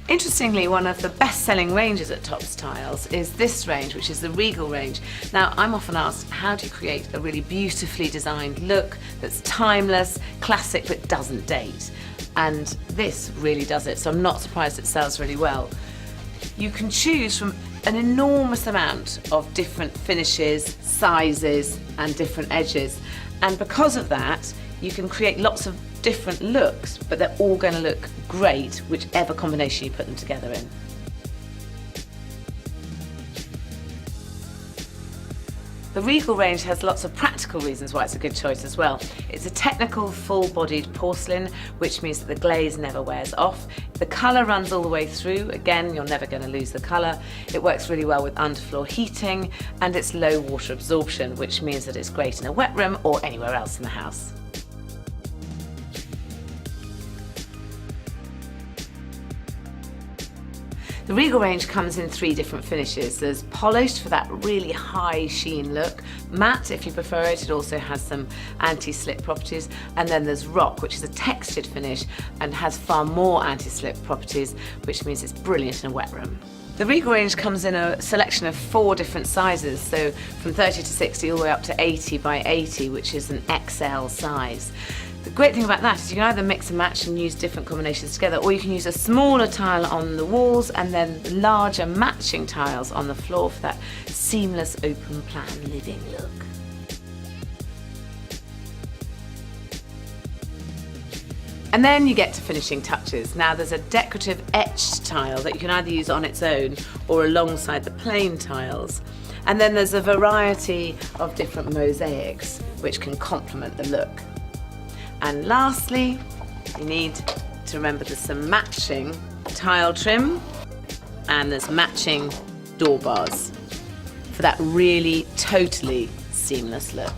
Interestingly, one of the best-selling ranges at Topps Tiles is this range, which is the Regal range. Now, I'm often asked, how do you create a really beautifully designed look that's timeless, classic, but doesn't date? And this really does it, so I'm not surprised it sells really well. You can choose from an enormous amount of different finishes, sizes, and different edges. And because of that, you can create lots of different looks, but they're all going to look great whichever combination you put them together in. The Regal range has lots of practical reasons why it's a good choice as well. It's a technical full-bodied porcelain, which means that the glaze never wears off. The colour runs all the way through. Again, you're never going to lose the colour. It works really well with underfloor heating, and it's low water absorption, which means that it's great in a wet room or anywhere else in the house. The Regal range comes in 3 different finishes. There's polished for that really high sheen look, matte if you prefer it, it also has some anti-slip properties, and then there's rock, which is a textured finish and has far more anti-slip properties, which means it's brilliant in a wet room. The Regal range comes in a selection of 4 different sizes, so from 30 to 60 all the way up to 80 by 80, which is an XL size. The great thing about that is you can either mix and match and use different combinations together, or you can use a smaller tile on the walls and then larger matching tiles on the floor for that seamless open plan living look. And then you get to finishing touches. Now there's a decorative etched tile that you can either use on its own or alongside the plain tiles. And then there's a variety of different mosaics which can complement the look. And lastly, you need to remember there's some matching tile trim and there's matching door bars for that really totally seamless look.